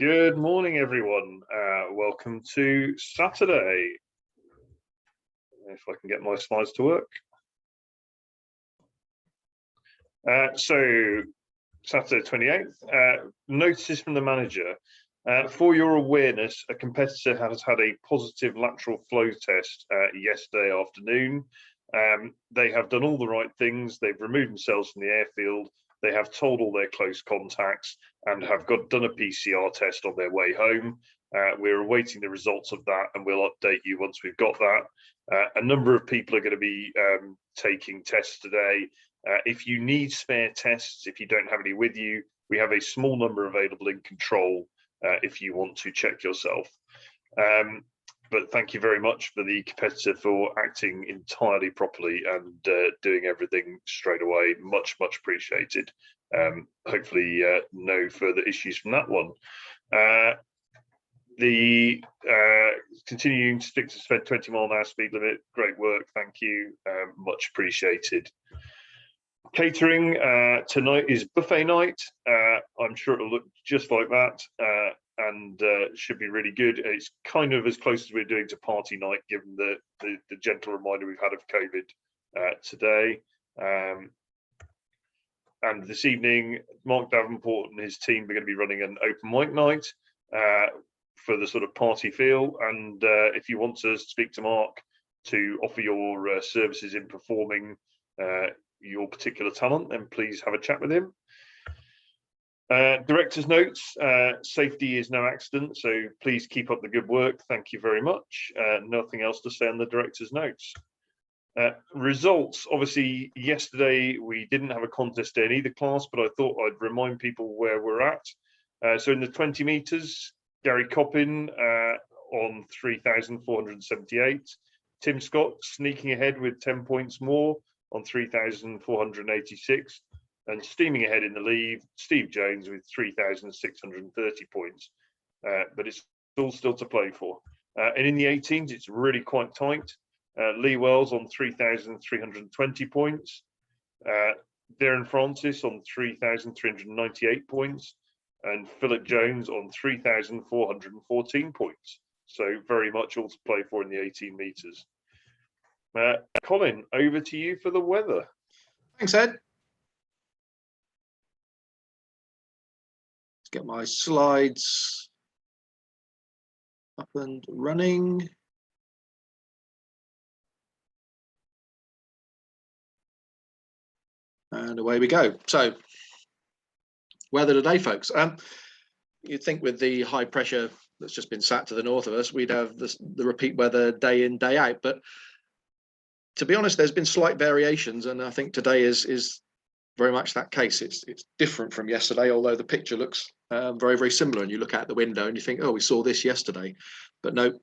Good morning, everyone. Welcome to Saturday. If I can get my slides to work. So, Saturday 28th, notices from the manager. For your awareness, a competitor has had a positive lateral flow test yesterday afternoon. They have done all the right things. They've removed themselves from the airfield. They have told all their close contacts and have done a PCR test on their way home. We're awaiting the results of that, and we'll update you once we've got that. A number of people are going to be taking tests today. If you need spare tests, if you don't have any with you, we have a small number available in control if you want to check yourself. But thank you very much for the competitor for acting entirely properly and doing everything straight away. Much appreciated. Hopefully no further issues from that one. The continuing to stick to 20-mile-an-hour speed limit, great work, thank you, much appreciated. Catering tonight is buffet night. I'm sure it'll look just like that. And should be really good. It's kind of as close as we're doing to party night, given the gentle reminder we've had of COVID today. And this evening, Mark Davenport and his team are going to be running an open mic night for the sort of party feel. And if you want to speak to Mark to offer your services in performing your particular talent, then please have a chat with him. Director's notes, safety is no accident, so please keep up the good work. Thank you very much. Nothing else to say on the director's notes. Results, obviously yesterday we didn't have a contest in either class, but I thought I'd remind people where we're at. So in the 20 meters, Gary Coppin on 3,478. Tim Scott sneaking ahead with 10 points more on 3,486. And steaming ahead in the lead, Steve Jones with 3,630 points. But it's all still to play for. And in the 18s, it's really quite tight. Lee Wells on 3,320 points. Darren Francis on 3,398 points. And Philip Jones on 3,414 points. So very much all to play for in the 18 meters. Colin, over to you for the weather. Thanks, Ed. Get my slides up and running. And away we go. So, weather today, folks. You'd think with the high pressure that's just been sat to the north of us, we'd have the repeat weather day in, day out. But to be honest, there's been slight variations, and I think today is very much that case. It's different from yesterday, although the picture looks very similar, and you look out the window and you think, oh, we saw this yesterday, but no,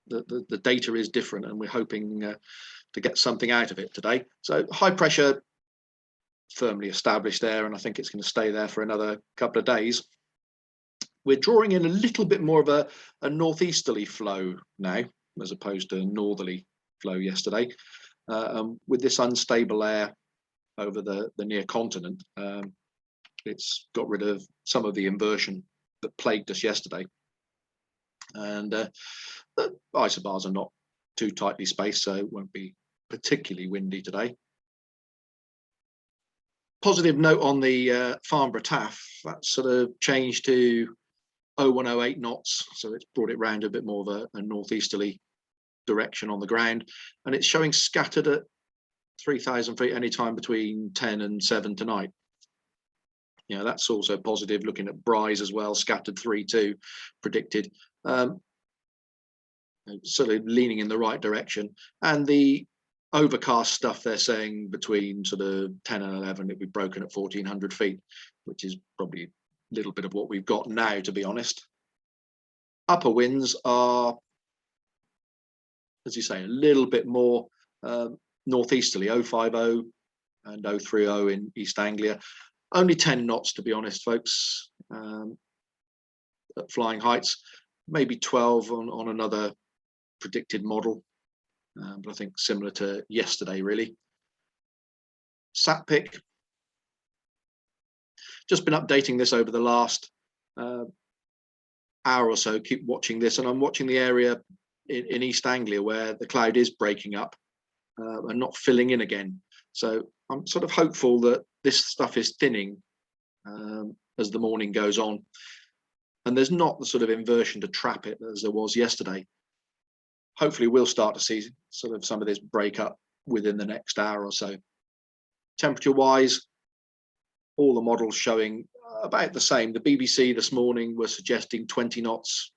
the data is different, and we're hoping to get something out of it today. So high pressure firmly established there, and I think it's going to stay there for another couple of days. We're drawing in a little bit more of a northeasterly flow now, as opposed to a northerly flow yesterday, with this unstable air over the near continent. It's got rid of some of the inversion that plagued us yesterday, and the isobars are not too tightly spaced, so it won't be particularly windy today. Positive note on the Farnborough TAF, that's sort of changed to 0108 knots, so it's brought it round a bit more of a northeasterly direction on the ground, and it's showing scattered at 3,000 feet anytime between 10 and 7 tonight. You know, that's also positive. Looking at Bryce as well, scattered 3-2 predicted, sort of leaning in the right direction. And the overcast stuff, they're saying between sort of 10 and 11 it'll be broken at 1,400 feet, which is probably a little bit of what we've got now, to be honest. Upper winds are, as you say, a little bit more northeasterly, 050 and 030 in East Anglia. Only 10 knots, to be honest, folks, at flying heights. Maybe 12 on another predicted model, but I think similar to yesterday, really. SatPic, just been updating this over the last hour or so, keep watching this, and I'm watching the area in East Anglia where the cloud is breaking up and not filling in again. So I'm sort of hopeful that this stuff is thinning as the morning goes on, and there's not the sort of inversion to trap it as there was yesterday. Hopefully we'll start to see sort of some of this break up within the next hour or so. Temperature wise, all the models showing about the same. The BBC this morning were suggesting 20 knots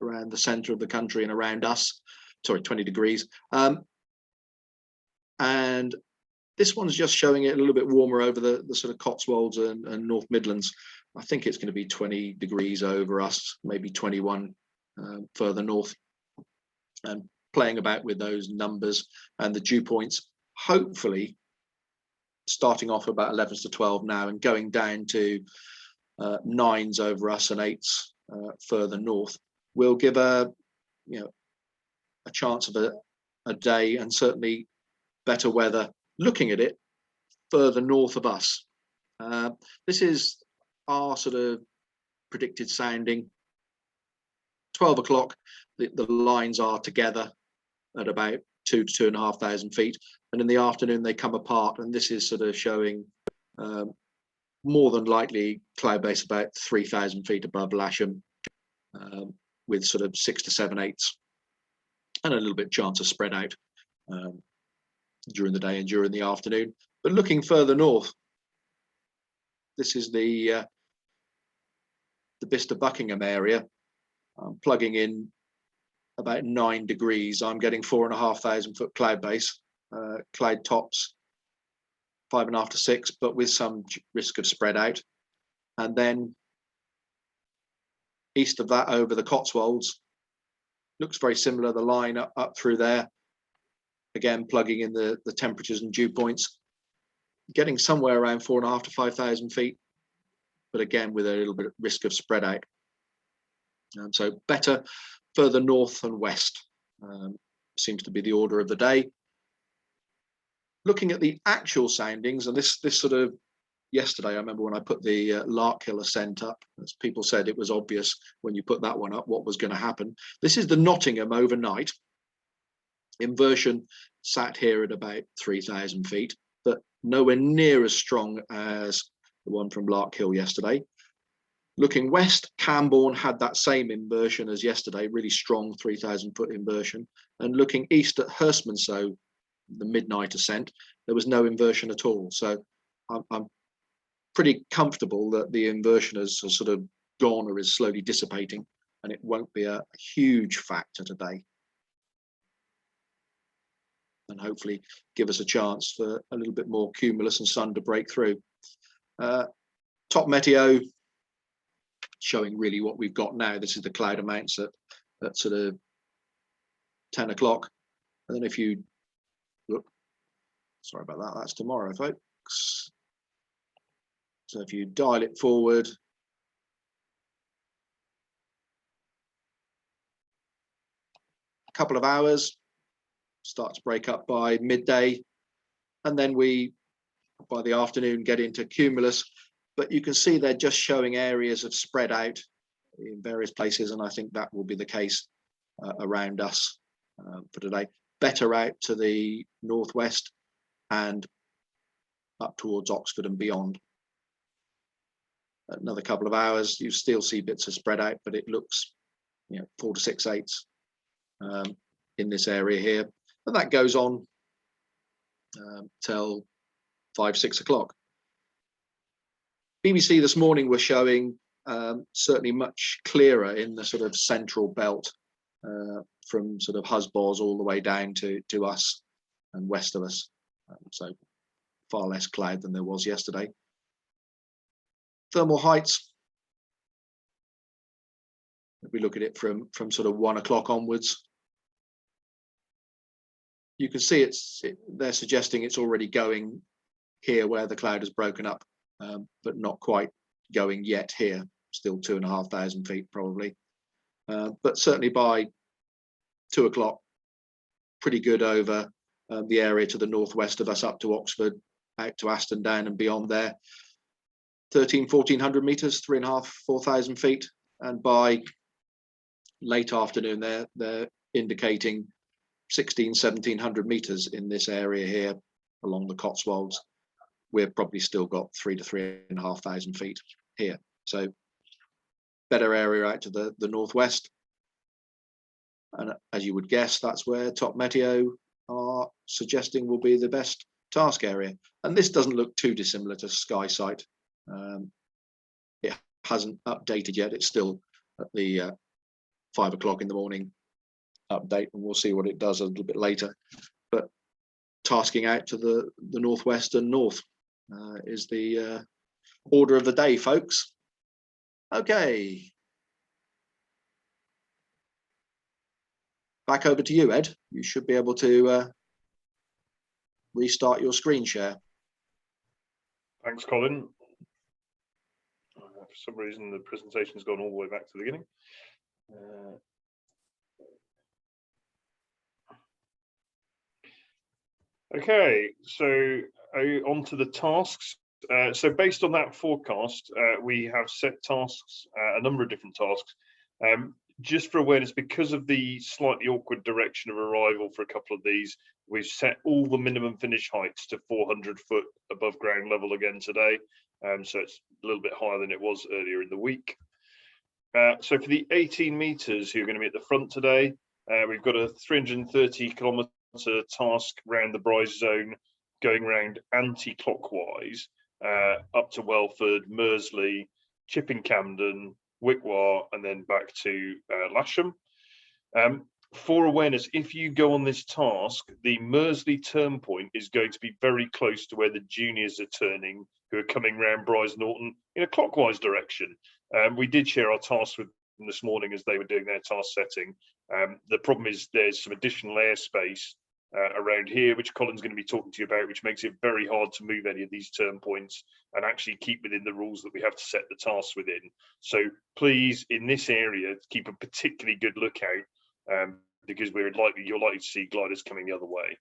around the centre of the country and around us, sorry, 20 degrees. And this one's just showing it a little bit warmer over the sort of Cotswolds and North Midlands. I think it's going to be 20 degrees over us, maybe 21 further north. And playing about with those numbers and the dew points, hopefully starting off about 11s to 12 now and going down to 9s over us and 8s further north, will give a chance of a day, and certainly better weather looking at it further north of us. This is our sort of predicted sounding. 12 o'clock, the lines are together at about 2,000 to 2,500 feet, and in the afternoon they come apart, and this is sort of showing more than likely cloud base about 3,000 feet above Lasham, with sort of 6 to 7/8 and a little bit chance of spread out during the day and during the afternoon. But looking further north, this is the Bicester Buckingham area. I'm plugging in about 9 degrees. I'm getting 4,500 foot cloud base, cloud tops 5.5 to 6, but with some risk of spread out. And then east of that, over the Cotswolds, looks very similar. The line up through there, again plugging in the temperatures and dew points, getting somewhere around 4.5 to 5,000 feet, but again with a little bit of risk of spread out. So better further north and west seems to be the order of the day. Looking at the actual soundings, and this sort of yesterday, I remember when I put the Larkhill ascent up, as people said it was obvious when you put that one up what was going to happen. This is the Nottingham overnight. Inversion sat here at about 3,000 feet, but nowhere near as strong as the one from Larkhill yesterday. Looking west, Camborne had that same inversion as yesterday, really strong 3,000 foot inversion. And looking east at Hurstmonceux, the midnight ascent, there was no inversion at all. So I'm pretty comfortable that the inversion has sort of gone or is slowly dissipating, and it won't be a huge factor today. And hopefully give us a chance for a little bit more cumulus and sun to break through. Top Meteo showing really what we've got now. This is the cloud amounts at sort of 10 o'clock. And then if you look, sorry about that, that's tomorrow, folks. So if you dial it forward, a couple of hours, start to break up by midday, and then we, by the afternoon, get into cumulus. But you can see they're just showing areas of spread out in various places, and I think that will be the case around us for today. Better out to the northwest and up towards Oxford and beyond. Another couple of hours, you still see bits of spread out, but it looks, 4 to 6/8 in this area here, and that goes on till 5, 6 o'clock. BBC this morning were showing certainly much clearer in the sort of central belt from sort of Husbos all the way down to us and west of us. So far less cloud than there was yesterday. Thermal heights, if we look at it from sort of 1 o'clock onwards, you can see they're suggesting it's already going here where the cloud has broken up, but not quite going yet here, still 2,500 feet probably. But certainly by 2 o'clock, pretty good over the area to the northwest of us, up to Oxford, out to Aston Down and beyond there. 1,300, 1,400 meters, 3,500, 4,000 feet. And by late afternoon, they're indicating 1700 meters in this area here along the Cotswolds. We've probably still got 3,000 to 3,500 feet here. So better area out to the northwest. And as you would guess, that's where Top Meteo are suggesting will be the best task area. And this doesn't look too dissimilar to SkySight. It hasn't updated yet. It's still at the 5 o'clock in the morning update, and we'll see what it does a little bit later. But tasking out to the northwest and north is the order of the day, folks. Okay. Back over to you, Ed. You should be able to restart your screen share. Thanks, Colin. For some reason, the presentation's gone all the way back to the beginning. Okay, so on to the tasks. So based on that forecast, we have set tasks, a number of different tasks. Just for awareness, because of the slightly awkward direction of arrival for a couple of these, we've set all the minimum finish heights to 400 foot above ground level again today. So it's a little bit higher than it was earlier in the week. So for the 18 meters who are going to be at the front today, we've got a 330 kilometer task round the Bryce zone, going round anti-clockwise up to Welford, Mersey, Chipping Camden, Wickwar, and then back to Lasham. For awareness, if you go on this task, the Mersey turn point is going to be very close to where the juniors are turning, who are coming round Bryce Norton in a clockwise direction. We did share our tasks with them this morning as they were doing their task setting. The problem is there's some additional airspace around here, which Colin's going to be talking to you about, which makes it very hard to move any of these turn points and actually keep within the rules that we have to set the tasks within. So please, in this area, keep a particularly good lookout because you're likely to see gliders coming the other way.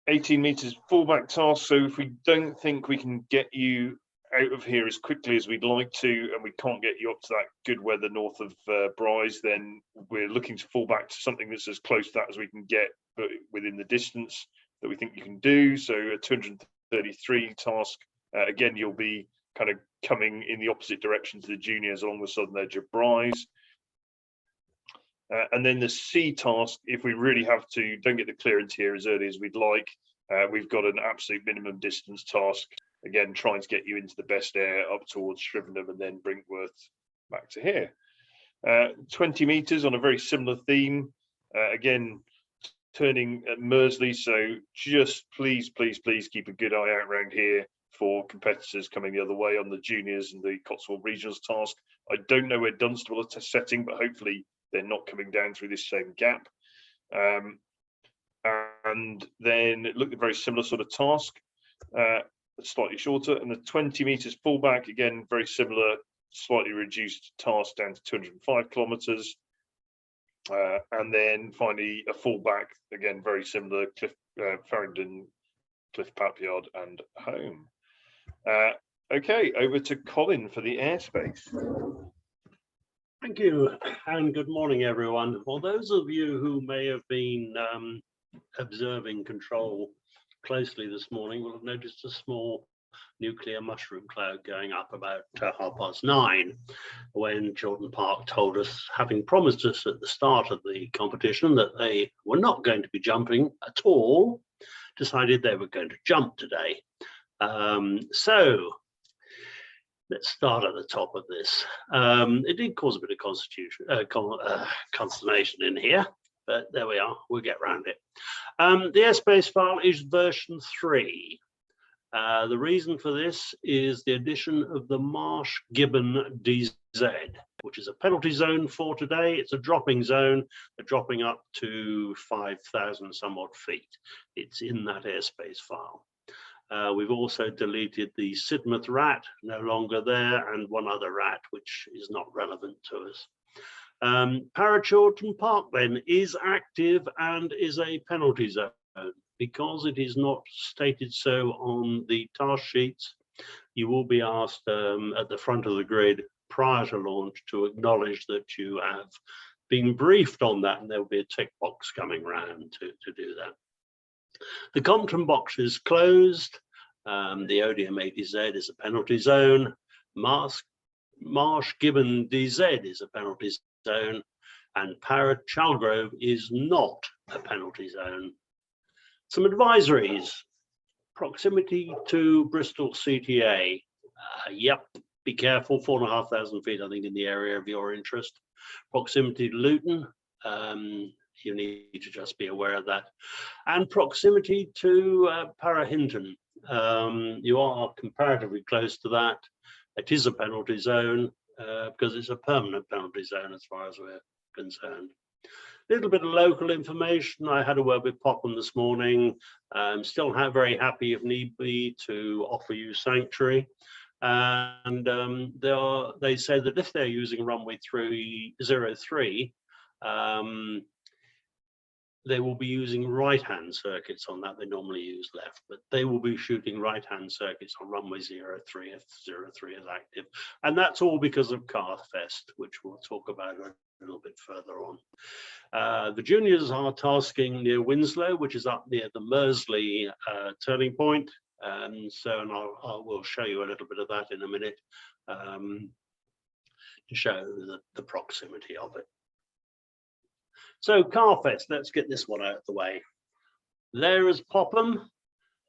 18 meters fallback task. So if we don't think we can get you out of here as quickly as we'd like to, and we can't get you up to that good weather north of Bryce, then we're looking to fall back to something that's as close to that as we can get, but within the distance that we think you can do. So a 233 task, again, you'll be kind of coming in the opposite direction to the juniors along the southern edge of Bryce. And then the C task, if we really have to, don't get the clearance here as early as we'd like, we've got an absolute minimum distance task. Again, trying to get you into the best air up towards Shrivenham and then Brinkworth back to here. 20 meters on a very similar theme. Again, turning at Mersey. So just please keep a good eye out around here for competitors coming the other way on the juniors and the Cotswold Regionals task. I don't know where Dunstable are setting, but hopefully they're not coming down through this same gap. And then it looked a very similar sort of task. Slightly shorter, and the 20 meters fullback, again very similar, slightly reduced task down to 205 kilometers, and then finally a fullback, again very similar, Farringdon, Cliff Papyard and home. Okay, over to Colin for the airspace. Thank you, and good morning, everyone. For those of you who may have been observing control closely this morning, will have noticed a small nuclear mushroom cloud going up about 9:30 when Chiltern Park told us, having promised us at the start of the competition that they were not going to be jumping at all, decided they were going to jump today. So let's start at the top of this. It did cause a bit of consternation in here, but there we are, we'll get around it. The airspace file is version 3. The reason for this is the addition of the Marsh Gibbon DZ, which is a penalty zone for today. It's a dropping zone. They're dropping up to 5,000 some odd feet. It's in that airspace file. We've also deleted the Sidmouth rat, no longer there, and one other rat, which is not relevant to us. Chiltern Park then is active and is a penalty zone. Because it is not stated so on the task sheets, you will be asked at the front of the grid prior to launch to acknowledge that you have been briefed on that, and there will be a tick box coming round to do that. The Compton box is closed. The ODM ADZ is a penalty zone. Marsh Gibbon DZ is a penalty zone, and Parrot Chalgrove is not a penalty zone. Some advisories: proximity to Bristol CTA. Yep, be careful, 4,500 feet, I think, in the area of your interest. Proximity to Luton, you need to just be aware of that. And proximity to Parahinton, you are comparatively close to that. It is a penalty zone because it's a permanent penalty zone as far as we're concerned. A little bit of local information. I had a word with Popham this morning. Still very happy, if need be, to offer you sanctuary. And they say that if they're using runway 303, they will be using right-hand circuits on that. They normally use left, but they will be shooting right-hand circuits on runway 03 if 03 is active. And that's all because of Carfest, which we'll talk about a little bit further on. The juniors are tasking near Winslow, which is up near the Mersey turning point. And I will show you a little bit of that in a minute to show the proximity of it. So Carfest, let's get this one out of the way. There is Popham.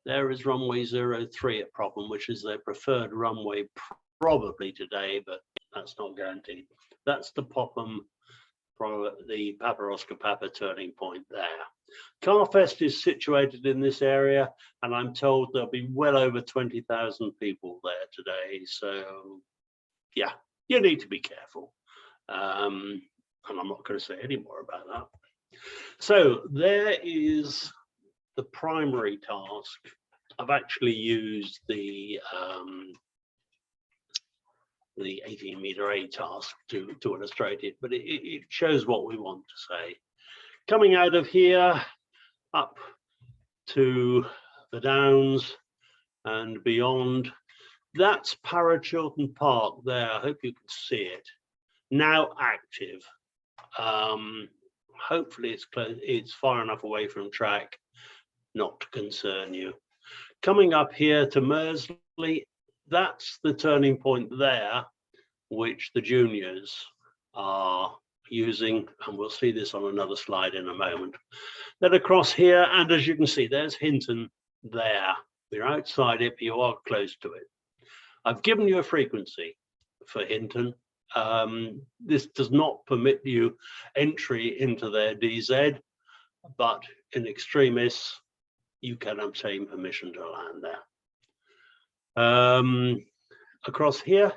There is runway 03 at Popham, which is their preferred runway probably today, but that's not guaranteed. That's the Popham, the Papa Oscar Papa turning point there. Carfest is situated in this area, and I'm told there'll be well over 20,000 people there today. So yeah, you need to be careful. And I'm not going to say any more about that. So there is the primary task. I've actually used the 18-meter A task to illustrate it, but it shows what we want to say. Coming out of here up to the Downs and beyond, that's Para Chiltern Park there. I hope you can see it. Now active. Hopefully it's far enough away from track not to concern you. Coming up here to Mersey, that's the turning point there, which the juniors are using, and we'll see this on another slide in a moment. Then across here, and as you can see, there's Hinton there. We're outside it, but you are close to it. I've given you a frequency for Hinton. This does not permit you entry into their DZ, but in extremis, you can obtain permission to land there. Across here,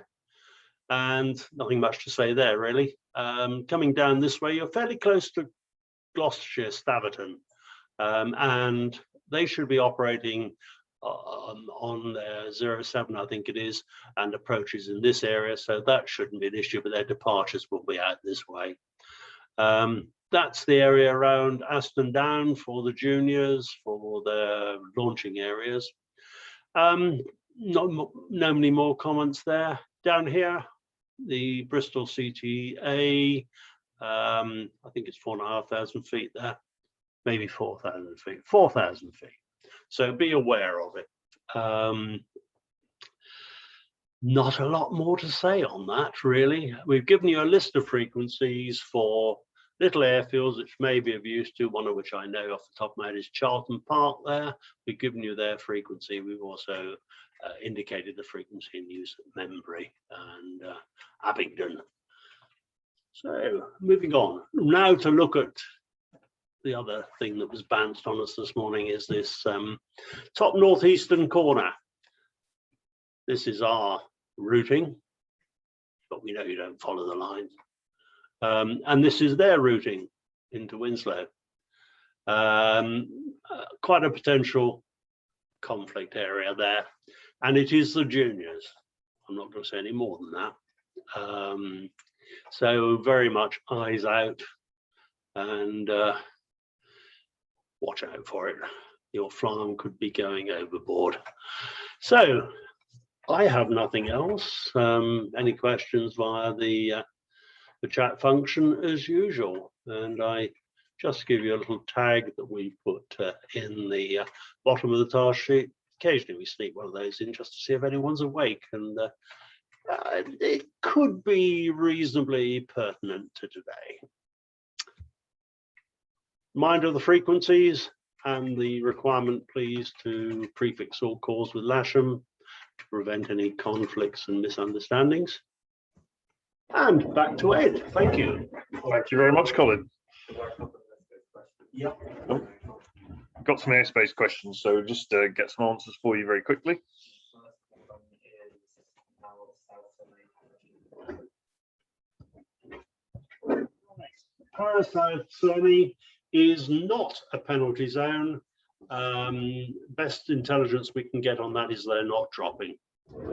and nothing much to say there really. Coming down this way, you're fairly close to Gloucestershire, Staverton, and they should be operating on their 07, I think it is, and approaches in this area, so that shouldn't be an issue, but their departures will be out this way. That's the area around Aston Down for the juniors, for the launching areas. Not many more comments there. Down here, the Bristol CTA, I think it's 4,500 feet there, maybe 4,000 feet, 4,000 feet. So be aware of it. Not a lot more to say on that, really. We've given you a list of frequencies for little airfields, which may be of use to, one of which I know off the top of my head is Charlton Park there. We've given you their frequency. We've also indicated the frequency in use at Membry and Abingdon. So moving on. Now to look at the other thing that was bounced on us this morning is this top northeastern corner. This is our routing, but we know you don't follow the lines. And this is their routing into Winslow. Quite a potential conflict area there. And it is the juniors. I'm not going to say any more than that. So very much eyes out and watch out for it. Your flan could be going overboard. So I have nothing else. Any questions via the chat function as usual? And I just give you a little tag that we put in the bottom of the task sheet. Occasionally we sneak one of those in just to see if anyone's awake, and it could be reasonably pertinent to today. Reminder of the frequencies and the requirement, please, to prefix all calls with Lasham to prevent any conflicts and misunderstandings. And back to Ed. Thank you. Thank you very much, Colin. Yep. Oh, got some airspace questions, so just get some answers for you very quickly. Parasite Sony is not a penalty zone. Best intelligence we can get on that is they're not dropping. And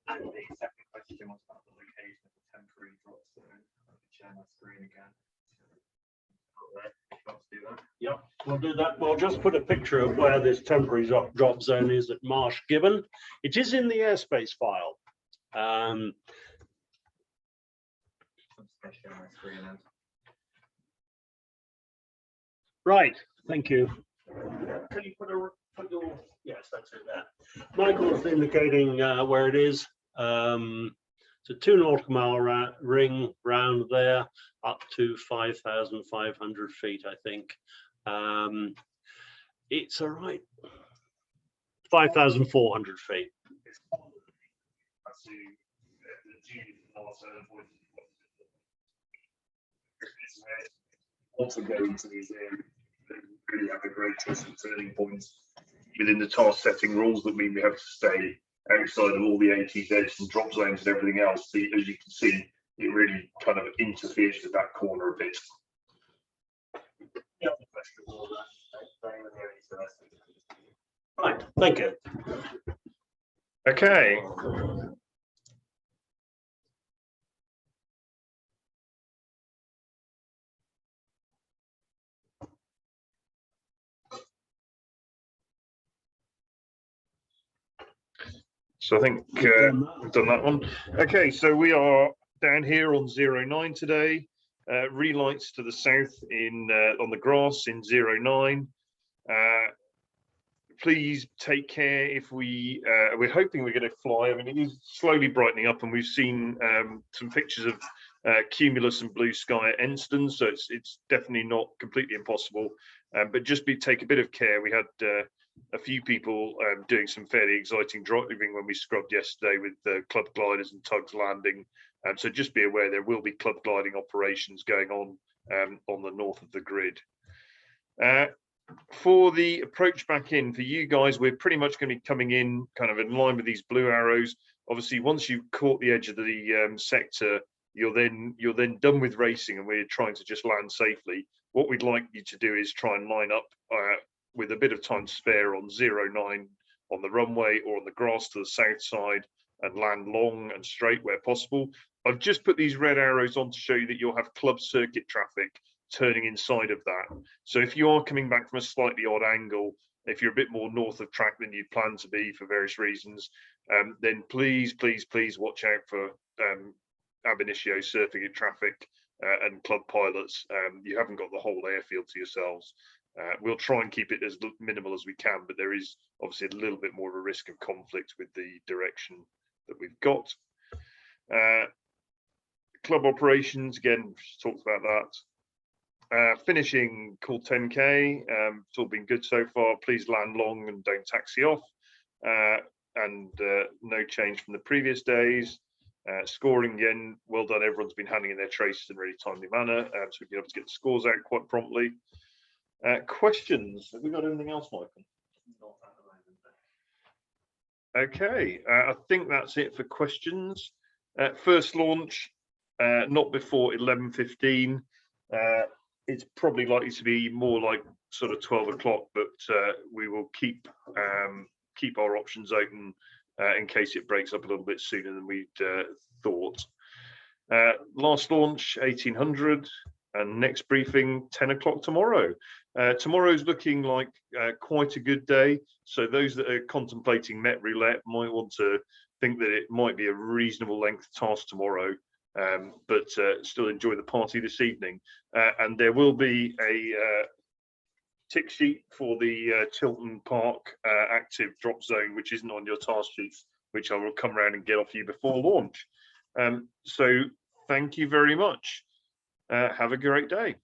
the second question was about the location of the temporary drop zone. I'll share my screen again. Yep, we'll do that. We'll just put a picture of where this temporary drop zone is at Marsh Gibbon. It is in the airspace file. I'm just going to share my screen now. Right, thank you. Can you put your, yes, that's it there. Michael's indicating where it is. It's a 2 nautical mile ring round there, up to 5,500 feet, I think. It's all right. 5,400 feet. Also go into these areas that really have a great twist and turning points within the task setting rules that mean we have to stay outside of all the ATZs and drop zones and everything else. So, as you can see, it really kind of interferes with that corner a bit. Yep. Right, thank you. Okay. So I think we've done that one. Okay, so we are down here on 09 today. Relights to the south in on the grass in 09. Please take care if we're hoping we're going to fly. I mean, it is slowly brightening up, and we've seen some pictures of cumulus and blue sky at Enston, so it's definitely not completely impossible. But just take a bit of care. We had a few people doing some fairly exciting driving when we scrubbed yesterday with the club gliders and tugs landing. So just be aware there will be club gliding operations going on the north of the grid. For the approach back in, for you guys, we're pretty much going to be coming in kind of in line with these blue arrows. Obviously, once you've caught the edge of the sector, you're then done with racing, and we're trying to just land safely. What we'd like you to do is try and line up with a bit of time to spare on 09 on the runway or on the grass to the south side, and land long and straight where possible. I've just put these red arrows on to show you that you'll have club circuit traffic turning inside of that. So if you are coming back from a slightly odd angle, if you're a bit more north of track than you'd planned to be for various reasons, then please watch out for ab initio surfing traffic and club pilots. You haven't got the whole airfield to yourselves. We'll try and keep it as minimal as we can, but there is obviously a little bit more of a risk of conflict with the direction that we've got. Club operations, again, talked about that. Finishing called 10K, it's all been good so far. Please land long and don't taxi off. No change from the previous days. Scoring, again, well done. Everyone's been handing in their traces in a really timely manner, so we've been able to get the scores out quite promptly. Questions? Have we got anything else, Michael? Not at the moment. Okay, I think that's it for questions. First launch, not before 11:15. It's probably likely to be more like sort of 12 o'clock, but we will keep our options open in case it breaks up a little bit sooner than we'd thought. Last launch 1800, and next briefing 10 o'clock tomorrow. Tomorrow's looking like quite a good day, so those that are contemplating Met Roulette might want to think that it might be a reasonable length task tomorrow, but still enjoy the party this evening. And there will be a tick sheet for the Tilton Park active drop zone, which isn't on your task sheets, which I will come around and get off you before launch. So thank you very much. Have a great day.